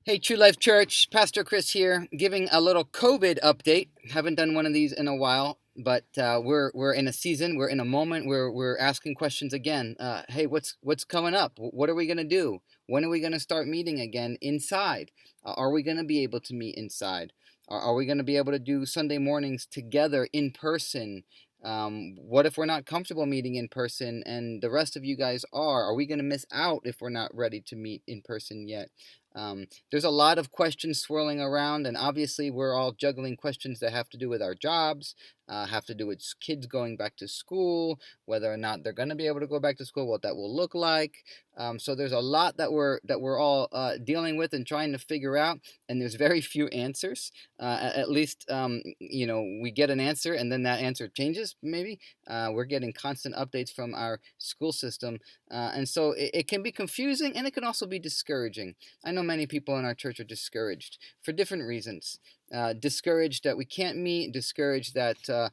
Hey, True Life Church, Pastor Chris here, giving a little COVID update. Haven't done one of these in a while, but we're in a season, we're in a moment where we're asking questions again. Hey, what's coming up? What are we gonna do? When are we gonna start meeting again inside? Are we gonna be able to meet inside? Are we gonna be able to do Sunday mornings together in person? What if we're not comfortable meeting in person and the rest of you guys are? Are we gonna miss out if we're not ready to meet in person yet? There's a lot of questions swirling around, and obviously, we're all juggling questions that have to do with our jobs, have to do with kids going back to school, whether or not they're going to be able to go back to school, what that will look like. So there's a lot that we're all dealing with and trying to figure out, and there's very few answers. At least, we get an answer, and then that answer changes. Maybe we're getting constant updates from our school system, and so it can be confusing, and it can also be discouraging. I know many people in our church are discouraged for different reasons. Discouraged that we can't meet, discouraged that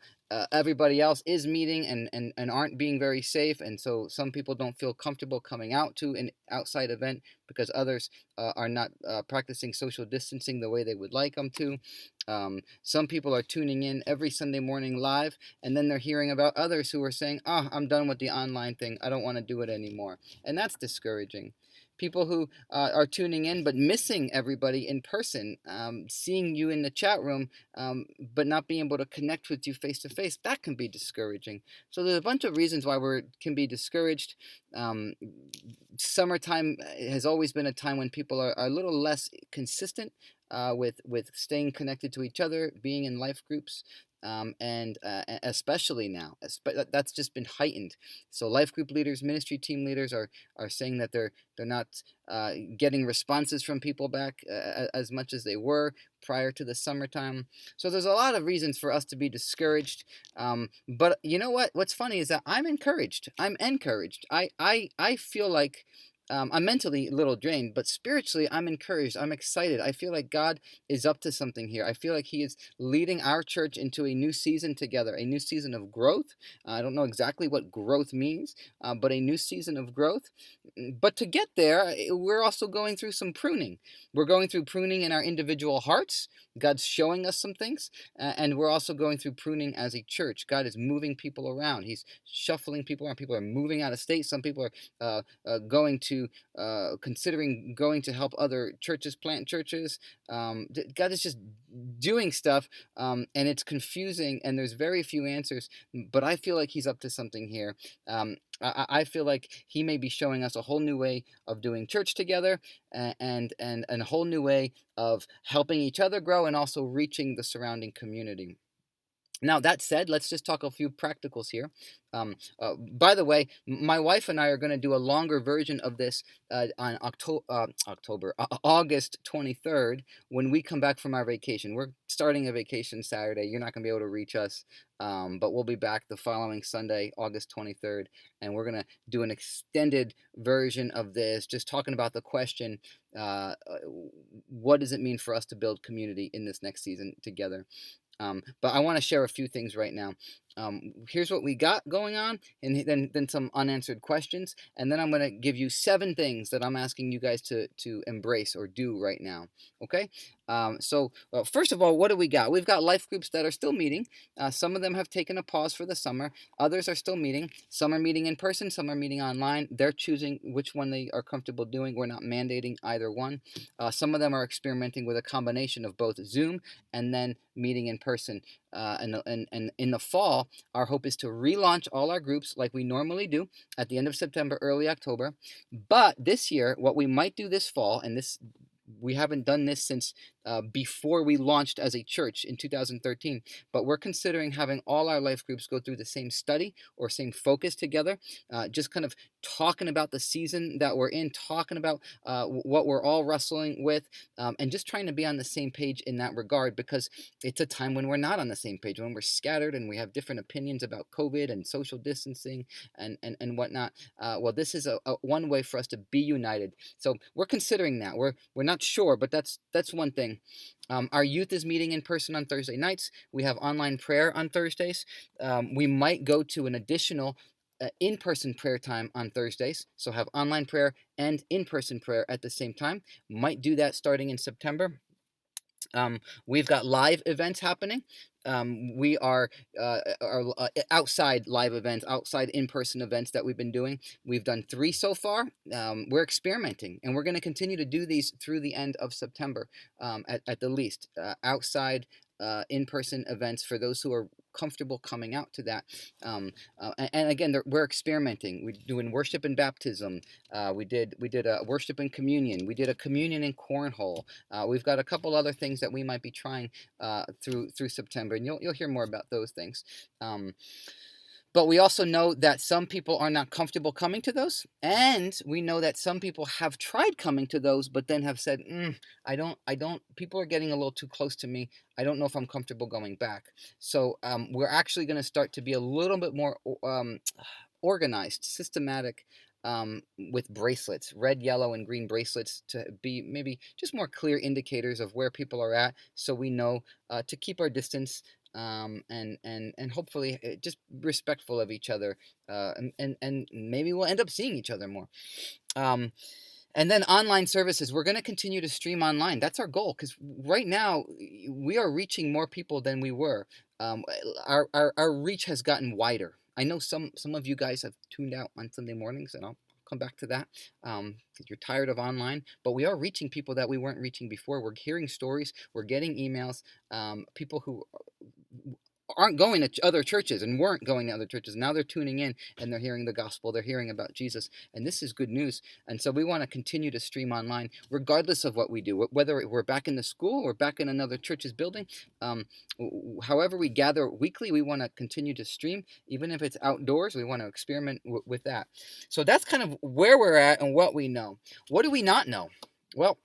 everybody else is meeting and aren't being very safe. And so some people don't feel comfortable coming out to an outside event because others are not practicing social distancing the way they would like them to. Some people are tuning in every Sunday morning live, and then they're hearing about others who are saying, "Oh, I'm done with the online thing. I don't want to do it anymore." And that's discouraging. People who are tuning in but missing everybody in person, seeing you in the chat room, but not being able to connect with you face to face, that can be discouraging. So there's a bunch of reasons why we can be discouraged. Um, Summertime has always been a time when people are a little less consistent with staying connected to each other, being in life groups. And especially now, that's just been heightened. So life group leaders, ministry team leaders are saying that they're not getting responses from people back as much as they were prior to the summertime. So there's a lot of reasons for us to be discouraged. But you know what? What's funny is that I'm encouraged. I'm encouraged. I feel like I'm mentally a little drained, but spiritually, I'm encouraged. I'm excited. I feel like God is up to something here. I feel like He is leading our church into a new season together, a new season of growth. I don't know exactly what growth means, but a new season of growth. But to get there, we're also going through some pruning. We're going through pruning in our individual hearts. God's showing us some things, and we're also going through pruning as a church. God is moving people around. He's shuffling people around. People are moving out of state. Some people are going to considering going to help other churches plant churches. God is just doing stuff, and it's confusing, and there's very few answers. But I feel like He's up to something here. I feel like He may be showing us a whole new way of doing church together, and a whole new way of helping each other grow and also reaching the surrounding community. Now, that said, let's just talk a few practicals here. By the way, my wife and I are going to do a longer version of this on August 23rd when we come back from our vacation. We're starting a vacation Saturday. You're not going to be able to reach us, but we'll be back the following Sunday, August 23rd, and we're going to do an extended version of this, just talking about the question, uh, what does it mean for us to build community in this next season together? But I want to share a few things right now. Here's what we got going on, and then some unanswered questions, and then I'm going to give you 7 things that I'm asking you guys to embrace or do right now. Okay? First of all, what do we got? We've got life groups that are still meeting. Some of them have taken a pause for the summer. Others are still meeting. Some are meeting in person. Some are meeting online. They're choosing which one they are comfortable doing. We're not mandating either one. Some of them are experimenting with a combination of both Zoom and then meeting in person. And in the fall, our hope is to relaunch all our groups like we normally do at the end of September, early October. But this year, what we might do this fall, and this we haven't done this since before we launched as a church in 2013, but we're considering having all our life groups go through the same study or same focus together, just kind of talking about the season that we're in, talking about what we're all wrestling with, and just trying to be on the same page in that regard, because it's a time when we're not on the same page, when we're scattered and we have different opinions about COVID and social distancing and whatnot. Well, this is a one way for us to be united. So we're considering that. We're not sure, but that's one thing. Our youth is meeting in person on Thursday nights. We have online prayer on Thursdays. We might go to an additional in-person prayer time on Thursdays. So have online prayer and in-person prayer at the same time. Might do that starting in September. We've got live events happening. We are outside live events, outside in-person events that we've been doing. We've done 3 so far. We're experimenting, and we're going to continue to do these through the end of September, at the least. Outside in-person events for those who are comfortable coming out to that. And again, we're experimenting. We're doing worship and baptism. We did a worship and communion. We did a communion and cornhole. We've got a couple other things that we might be trying through September, and you'll hear more about those things. But we also know that some people are not comfortable coming to those, and we know that some people have tried coming to those, but then have said, I don't. People are getting a little too close to me. I don't know if I'm comfortable going back. So we're actually going to start to be a little bit more organized, systematic, with bracelets, red, yellow, and green bracelets, to be maybe just more clear indicators of where people are at, so we know to keep our distance, and hopefully just respectful of each other, and maybe we'll end up seeing each other more. And then online services, we're going to continue to stream online. That's our goal, because right now we are reaching more people than we were. Our reach has gotten wider. I know some of you guys have tuned out on Sunday mornings, and I'll come back to that. You're tired of online, but we are reaching people that we weren't reaching before. We're hearing stories. We're getting emails. People who aren't going to other churches and weren't going to other churches. Now they're tuning in and they're hearing the gospel. They're hearing about Jesus. And this is good news. And so we want to continue to stream online regardless of what we do, whether we're back in the school or back in another church's building. However we gather weekly, we want to continue to stream. Even if it's outdoors, we want to experiment with that. So that's kind of where we're at and what we know. What do we not know? Well,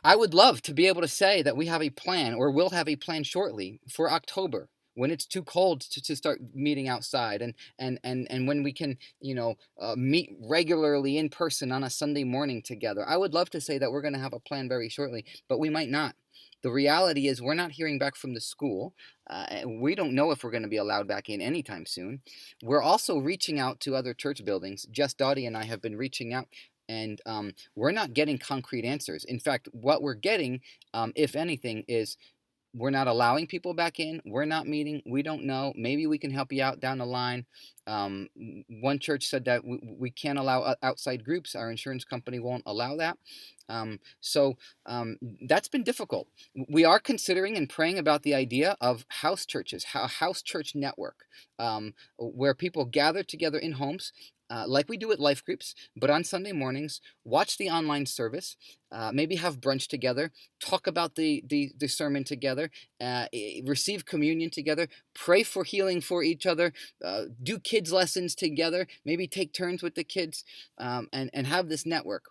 I would love to be able to say that we have a plan, or will have a plan shortly, for October, when it's too cold to start meeting outside, and when we can, meet regularly in person on a Sunday morning together. I would love to say that we're going to have a plan very shortly, but we might not. The reality is we're not hearing back from the school. We don't know if we're going to be allowed back in anytime soon. We're also reaching out to other church buildings. Jess Dottie and I have been reaching out, and we're not getting concrete answers. In fact, what we're getting, if anything, is we're not allowing people back in. We're not meeting. We don't know. Maybe we can help you out down the line. One church said that we can't allow outside groups. Our insurance company won't allow that. So that's been difficult. We are considering and praying about the idea of house churches, a house church network, where people gather together in homes, like we do at life groups, but on Sunday mornings, watch the online service, maybe have brunch together, talk about the sermon together, receive communion together, pray for healing for each other, do kids lessons together, maybe take turns with the kids, and have this network.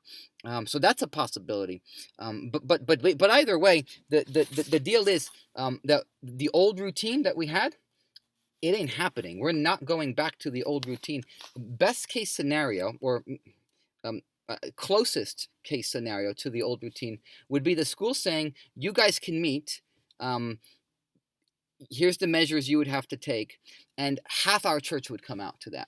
So that's a possibility. But either way, the deal is that the old routine that we had, it ain't happening. We're not going back to the old routine. Best case scenario, or closest case scenario to the old routine, would be the school saying, you guys can meet. Here's the measures you would have to take. And half our church would come out to that.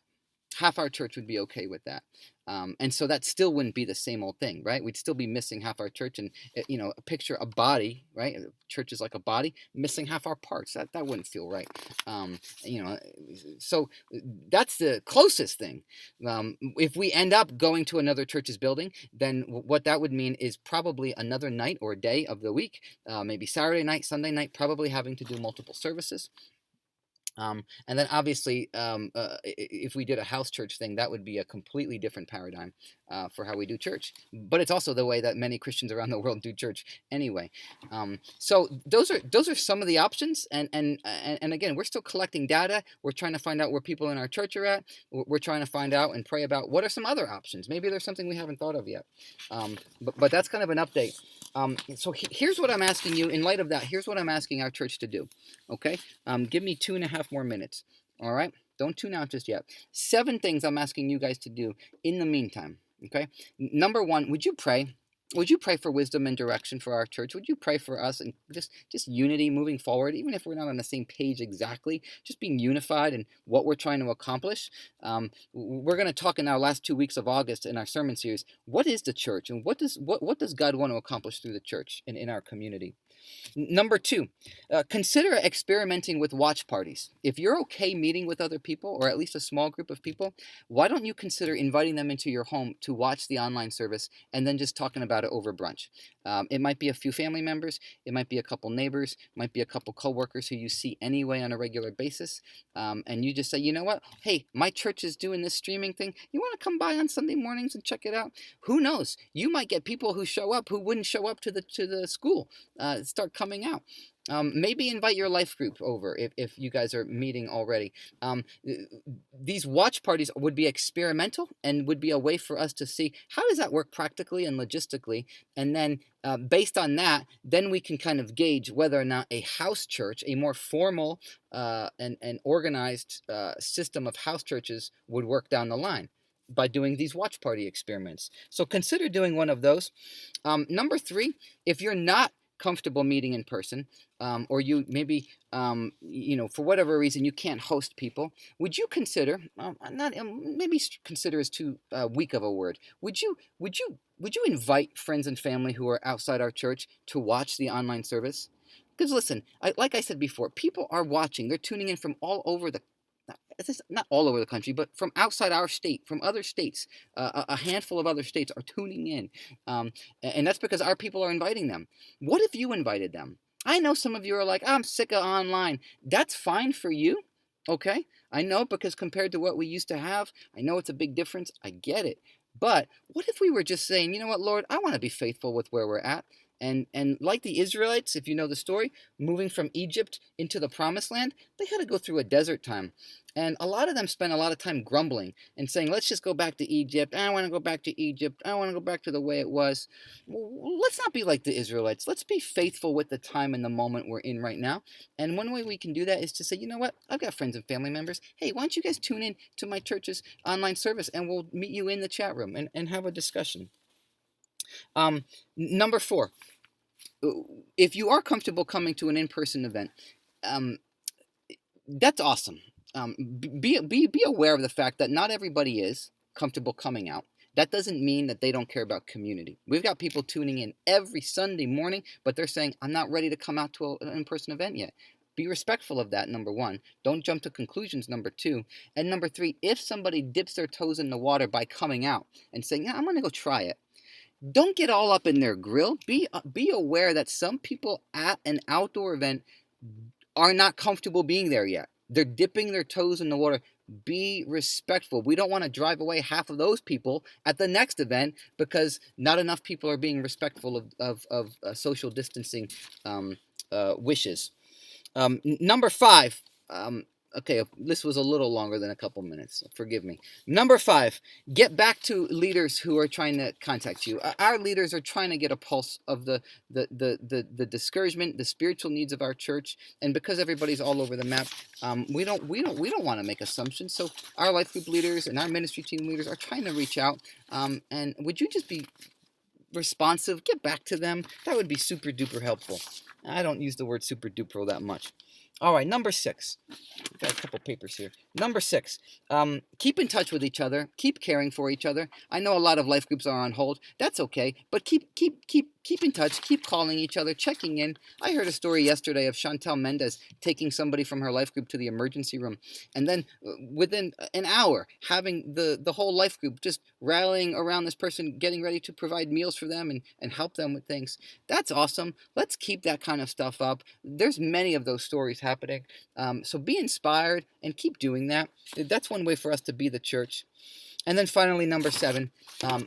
Half our church would be okay with that. And so that still wouldn't be the same old thing, right? We'd still be missing half our church, and, picture a body, right? Church is like a body, missing half our parts. That wouldn't feel right. So that's the closest thing. If we end up going to another church's building, then what that would mean is probably another night or day of the week, maybe Saturday night, Sunday night, probably having to do multiple services. And then obviously, if we did a house church thing, that would be a completely different paradigm for how we do church. But it's also the way that many Christians around the world do church anyway. So those are some of the options. And again, we're still collecting data. We're trying to find out where people in our church are at. We're trying to find out and pray about what are some other options. Maybe there's something we haven't thought of yet. But that's kind of an update. So here's what I'm asking you. In light of that, here's what I'm asking our church to do. Okay? Give me 2.5 more minutes. All right? Don't tune out just yet. 7 things I'm asking you guys to do in the meantime. Okay? Number 1, would you pray? Would you pray for wisdom and direction for our church? Would you pray for us and just unity moving forward, even if we're not on the same page exactly, just being unified in what we're trying to accomplish? We're going to talk in our last 2 weeks of August in our sermon series. What is the church, and what does God want to accomplish through the church and in our community? Number two, consider experimenting with watch parties. If you're okay meeting with other people, or at least a small group of people, why don't you consider inviting them into your home to watch the online service and then just talking about it over brunch? It might be a few family members, it might be a couple neighbors, might be a couple coworkers who you see anyway on a regular basis, and you just say, you know what? Hey, my church is doing this streaming thing. You want to come by on Sunday mornings and check it out? Who knows? You might get people who show up who wouldn't show up to the school. Start coming out. Maybe invite your life group over if you guys are meeting already. These watch parties would be experimental and would be a way for us to see how does that work practically and logistically, and then based on that, then we can kind of gauge whether or not a house church, a more formal and organized system of house churches would work down the line by doing these watch party experiments. So consider doing one of those. Number three, if you're not comfortable meeting in person, or you maybe for whatever reason you can't host people, would you consider not maybe consider is too weak of a word. Would you invite friends and family who are outside our church to watch the online service? Because listen, like I said before, people are watching. They're tuning in from all over the not all over the country, but from outside our state, from other states. A handful of other states are tuning in. And that's because our people are inviting them. What if you invited them? I know some of you are like, I'm sick of online. That's fine for you. Okay? I know, because compared to what we used to have, I know it's a big difference. I get it. But what if we were just saying, you know what, Lord, I want to be faithful with where we're at. And like the Israelites, if you know the story, moving from Egypt into the promised land, they had to go through a desert time. And a lot of them spent a lot of time grumbling and saying, let's just go back to Egypt. I want to go back to Egypt. I want to go back to the way it was. Well, let's not be like the Israelites. Let's be faithful with the time and the moment we're in right now. And one way we can do that is to say, you know what? I've got friends and family members. Hey, why don't you guys tune in to my church's online service, and we'll meet you in the chat room and have a discussion. Number four, if you are comfortable coming to an in-person event, um, that's awesome. Be aware of the fact that not everybody is comfortable coming out. That doesn't mean that they don't care about community. We've got people tuning in every Sunday morning, but they're saying, I'm not ready to come out to an in-person event yet. Be respectful of that, number one. Don't jump to conclusions, number two. And number three, if somebody dips their toes in the water by coming out and saying, yeah, I'm going to go try it, don't get all up in their grill. Be aware that some people at an outdoor event are not comfortable being there yet. They're dipping their toes in the water. Be respectful. We don't want to drive away half of those people at the next event because not enough people are being respectful of social distancing wishes. Number five. Okay, this was a little longer than a couple minutes. Forgive me. Number five, get back to leaders who are trying to contact you. Our leaders are trying to get a pulse of the discouragement, the spiritual needs of our church, and because everybody's all over the map, we don't want to make assumptions. So our life group leaders and our ministry team leaders are trying to reach out. And would you just be responsive? Get back to them. That would be super duper helpful. I don't use the word super duper that much. All right, number six. Got a couple papers here. Number six, keep in touch with each other. Keep caring for each other. I know a lot of life groups are on hold. That's okay, but keep in touch. Keep calling each other, checking in. I heard a story yesterday of Chantel Mendez taking somebody from her life group to the emergency room, and then within an hour, having the whole life group just rallying around this person, getting ready to provide meals for them and help them with things. That's awesome. Let's keep that kind of stuff up. There's many of those stories happening. So be inspired and keep doing that. That's one way for us to be the church. And then finally, number seven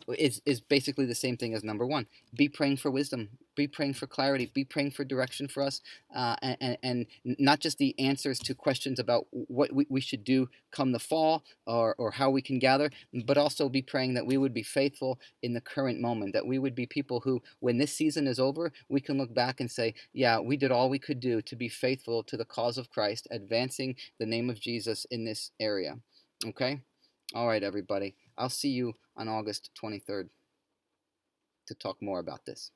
is basically the same thing as number one. Be praying for wisdom. Be praying for clarity. Be praying for direction for us, and not just the answers to questions about what we should do come the fall or how we can gather, but also be praying that we would be faithful in the current moment, that we would be people who, when this season is over, we can look back and say, yeah, we did all we could do to be faithful to the cause of Christ, advancing the name of Jesus in this area. Okay? All right, everybody. I'll see you on August 23rd. to talk more about this.